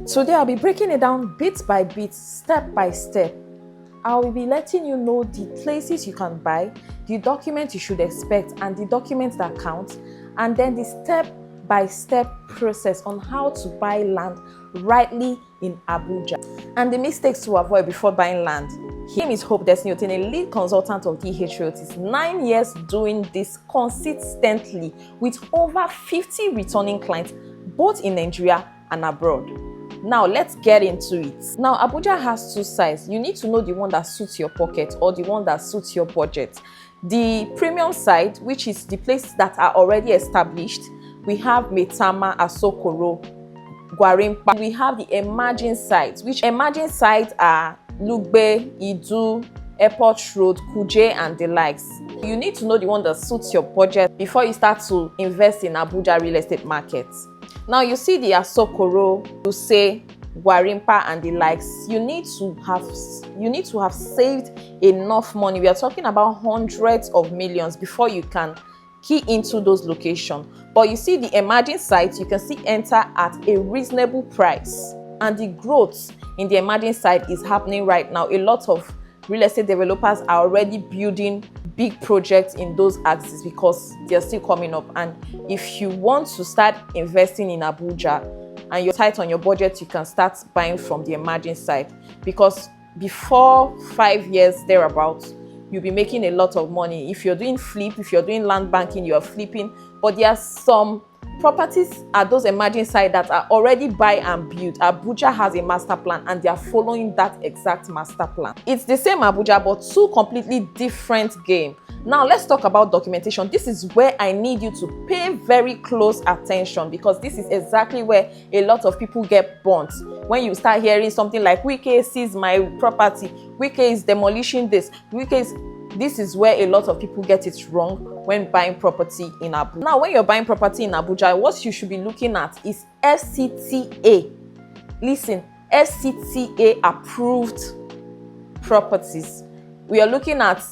Today I'll be breaking it down bit by bit, step by step. I will be letting you know the places you can buy, the documents you should expect, and the documents that count, and then the step-by-step process on how to buy land rightly in Abuja, and the mistakes to avoid before buying land. His name is Hope Destiny Otene, a lead consultant of DH Realties. 9 years doing this consistently with over 50 returning clients, both in Nigeria and abroad. Now let's get into it. Now Abuja has two sides. You need to know the one that suits your pocket or the one that suits your budget. The premium side, which is the places that are already established, we have Maitama, Asokoro, Gwarimpa. We have the emerging sites, which emerging sites are Lugbe, Idu, Airport Road, Kuje, and the likes. You need to know the one that suits your budget before you start to invest in Abuja real estate markets. Now you see the Asokoro, you say Gwarimpa and the likes. You need to have saved enough money. We are talking about hundreds of millions before you can key into those locations. But you see the emerging sites, you can see enter at a reasonable price. And the growth in the emerging side is happening right now. A lot of real estate developers are already building big projects in those axes because they're still coming up. And if you want to start investing in Abuja and you're tight on your budget, you can start buying from the emerging side, because before 5 years thereabouts, you'll be making a lot of money. If you're doing flip, if you're doing land banking, you're flipping. But there are some properties at those emerging sites that are already buy and build. Abuja has a master plan and they are following that exact master plan. It's the same Abuja, but two completely different game. Now let's talk about documentation. This is where I need you to pay very close attention, because this is exactly where a lot of people get burnt. When you start hearing something like Wike sees my property, Wike is demolishing this, this is where a lot of people get it wrong when buying property in Abuja. Now, when you're buying property in Abuja, what you should be looking at is FCTA. Listen, FCTA approved properties. We are looking at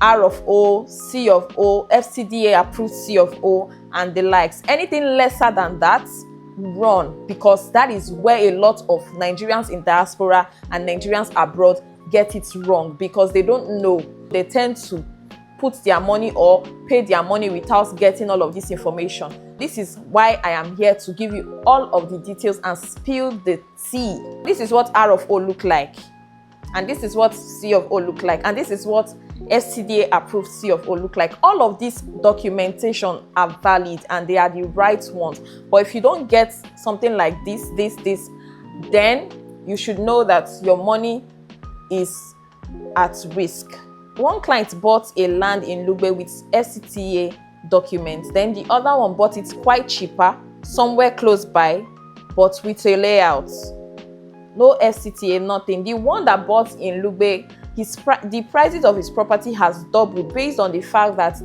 R of O, C of O, FCDA approved C of O, and the likes. Anything lesser than that, run, because that is where a lot of Nigerians in diaspora and Nigerians abroad get it wrong, because they don't know. They tend to put their money or pay their money without getting all of this information. This is why I am here to give you all of the details and spill the tea. This is what R of O look like, and this is what C of O look like, and this is what SCDA approved C of O look like. All of this documentation are valid and they are the right ones. But if you don't get something like this, then you should know that your money is at risk. One client bought a land in Lugbe with FCTA documents. Then the other one bought it quite cheaper, somewhere close by, but with a layout. No FCTA, nothing. The one that bought in Lugbe, the prices of his property has doubled based on the fact that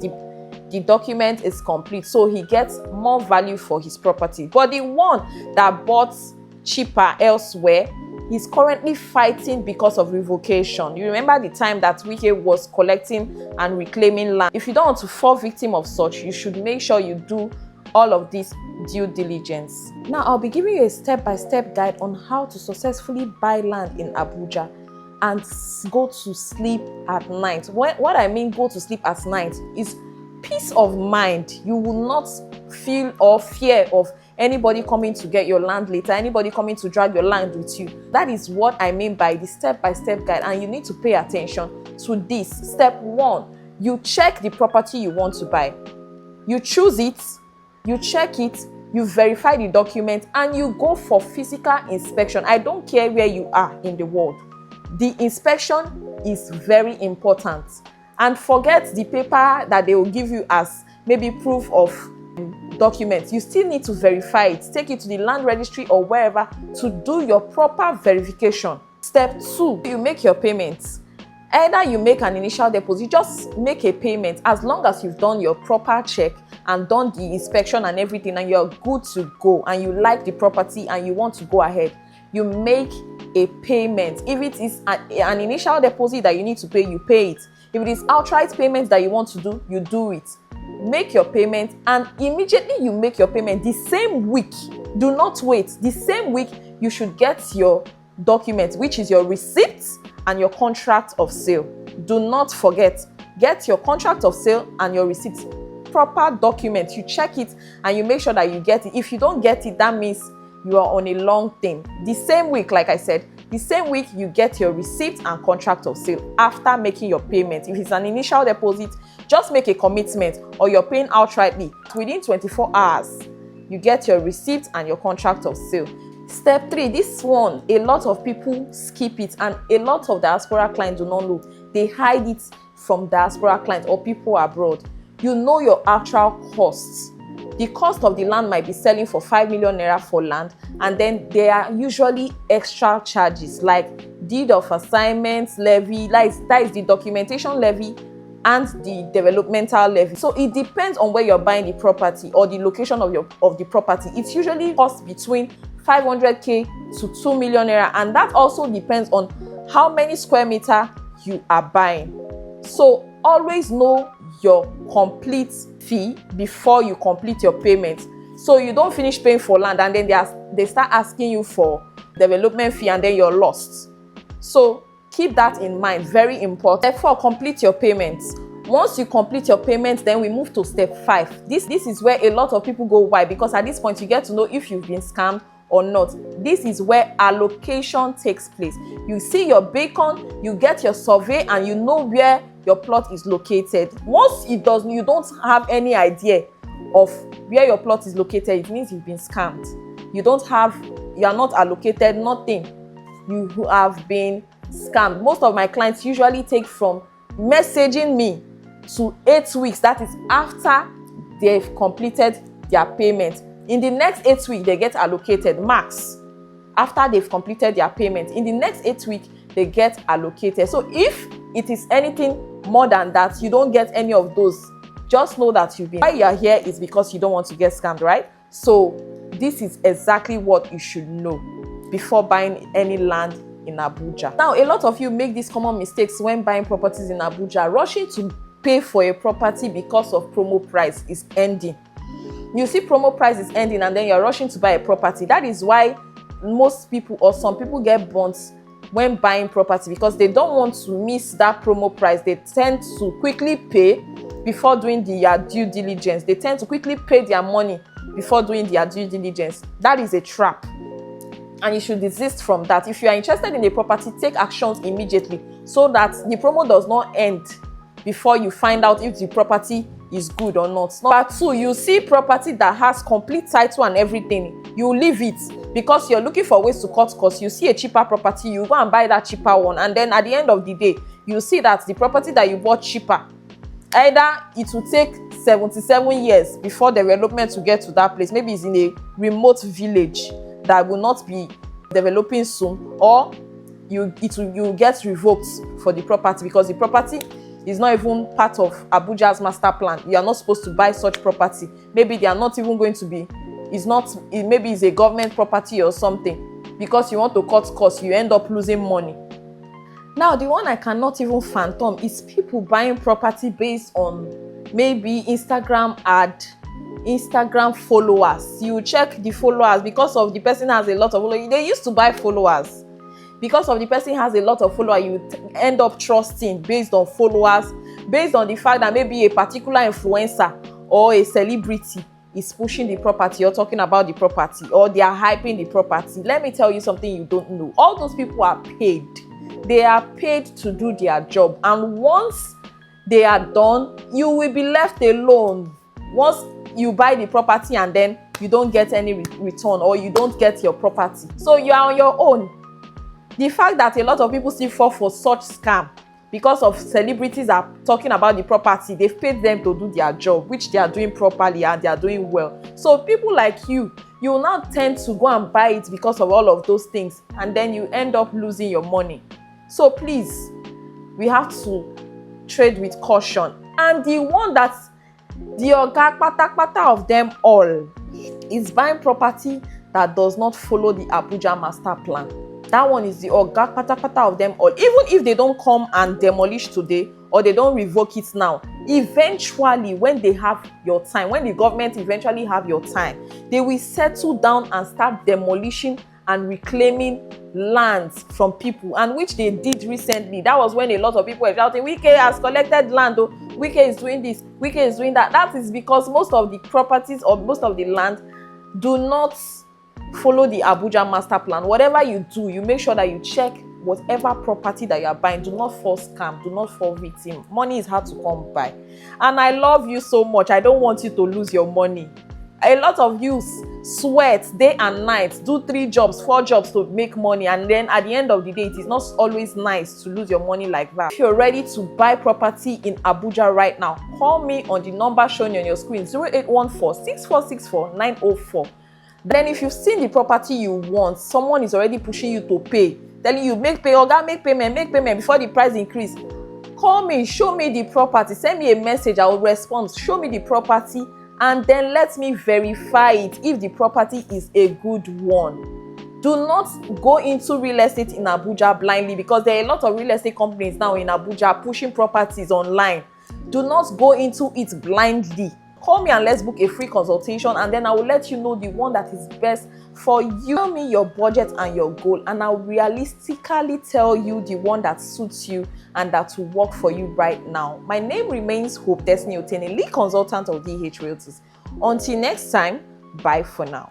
the document is complete. So he gets more value for his property. But the one that bought cheaper elsewhere, he's currently fighting because of revocation. You remember the time that Wike was collecting and reclaiming land. If you don't want to fall victim of such, you should make sure you do all of this due diligence. Now, I'll be giving you a step-by-step guide on how to successfully buy land in Abuja and go to sleep at night. What I mean go to sleep at night is peace of mind. You will not feel or fear of anybody coming to get your land later, anybody coming to drag your land with you. That is what I mean by the step-by-step guide, and you need to pay attention to this. Step 1, you check the property you want to buy. You choose it, you check it, you verify the document, and you go for physical inspection. I don't care where you are in the world. The inspection is very important. And forget the paper that they will give you as maybe proof of documents. You still need to verify it. Take it to the land registry or wherever to do your proper verification. Step 2, you make your payments. Either you make an initial deposit, just make a payment as long as you've done your proper check and done the inspection and everything, and you're good to go, and you like the property and you want to go ahead. You make a payment. If it is an initial deposit that you need to pay, you pay it. If it is outright payment that you want to do, you do it. make your payment, and immediately you make your payment, the same week, do not wait, the same week you should get your document, which is your receipt and your contract of sale. Do not forget, get your contract of sale and your receipt. Proper document, you check it and you make sure that you get it. If you don't get it, that means you are on a long thing. The same week, like I said, the same week you get your receipt and contract of sale after making your payment. If it's an initial deposit, just make a commitment, or you're paying outrightly. Within 24 hours, you get your receipt and your contract of sale. Step 3, this one, a lot of people skip it, and a lot of diaspora clients do not know. They hide it from diaspora clients or people abroad. You know your actual costs. The cost of the land might be selling for 5 million naira for land, and then there are usually extra charges like deed of assignment levy, that is the documentation levy and the developmental levy. So it depends on where you're buying the property or the location of the property. It usually costs between 500k to 2 million naira, and that also depends on how many square meter you are buying. So always know your complete fee before you complete your payment, so you don't finish paying for land and then they start asking you for development fee and then you're lost. So keep that in mind, very important. Therefore, complete your payments. Once you complete your payment, then we move to step 5. This is where a lot of people go. Why? Because at this point you get to know if you've been scammed or not. This is where allocation takes place. You see your beacon, you get your survey, and you know where your plot is located. Once you don't have any idea of where your plot is located, it means you've been scammed. You are not allocated, nothing. You have been scammed. Most of my clients usually take from messaging me to 8 weeks. That is after they've completed their payment. In the next 8 weeks, they get allocated max. After they've completed their payment, in the next 8 weeks, they get allocated. So if it is anything more than that, you don't get any of those, just know that why you are here is because you don't want to get scammed, right? So this is exactly what you should know before buying any land in Abuja. Now, a lot of you make these common mistakes when buying properties in Abuja. Rushing to pay for a property because of promo price is ending. You see promo price is ending and then you're rushing to buy a property. That is why most people or some people get burnt when buying property, because they don't want to miss that promo price. They tend to quickly pay before doing their due diligence. They tend to quickly pay their money before doing their due diligence. That is a trap, and you should desist from that. If you are interested in a property, take actions immediately so that the promo does not end before you find out if the property is good or not. Number 2, you see property that has complete title and everything, you leave it because you're looking for ways to cut costs. You see a cheaper property, you go and buy that cheaper one, and then at the end of the day, you see that the property that you bought cheaper, either it will take 77 years before development to get to that place. Maybe it's in a remote village that will not be developing soon, or you get revoked for the property because the property is not even part of Abuja's master plan. You are not supposed to buy such property. Maybe they are not even going to be, maybe it's a government property or something. Because you want to cut costs, you end up losing money. Now, the one I cannot even fathom is people buying property based on maybe Instagram ad, Instagram followers. You check the followers because of the person has a lot of followers. They used to buy followers. Because of the person has a lot of followers, you end up trusting based on followers, based on the fact that maybe a particular influencer or a celebrity is pushing the property or talking about the property, or they are hyping the property. Let me tell you something you don't know. All those people are paid. They are paid to do their job. And once they are done, you will be left alone. Once you buy the property and then you don't get any return, or you don't get your property, so you are on your own. The fact that a lot of people still fall for such scam because of celebrities are talking about the property, they've paid them to do their job, which they are doing properly and they are doing well. So people like you will now tend to go and buy it because of all of those things, and then you end up losing your money. So please, we have to trade with caution. And the one that's the oga kpata of them all is buying property that does not follow the Abuja master plan. That one is the oga kpata of them all. Even if they don't come and demolish today, or they don't revoke it now, Eventually, when they have your time, when the government eventually have your time, they will settle down and start demolishing and reclaiming lands from people, and which they did recently. That was when a lot of people were shouting, Wike has collected land, oh, Wike is doing this, Wike is doing that. That is because most of the properties or most of the land do not follow the Abuja master plan. Whatever you do, you make sure that you check whatever property that you are buying. Do not fall scam, do not fall victim. Money is hard to come by, and I love you so much. I don't want you to lose your money. A lot of you sweat day and night, do 3 jobs, 4 jobs to make money, and then at the end of the day, it is not always nice to lose your money like that. If you're ready to buy property in Abuja right now, call me on the number shown on your screen, 0814-6464-904. Then if you've seen the property you want, someone is already pushing you to pay, telling you make payment before the price increase. Call me, show me the property, send me a message, I will respond. Show me the property, and then let me verify it if the property is a good one. Do not go into real estate in Abuja blindly, because there are a lot of real estate companies now in Abuja pushing properties online. Do not go into it blindly. Call me and let's book a free consultation, and then I will let you know the one that is best for you. Tell me your budget and your goal, and I'll realistically tell you the one that suits you and that will work for you right now. My name remains Hope Destiny Otene, lead consultant of DH Realtors. Until next time, bye for now.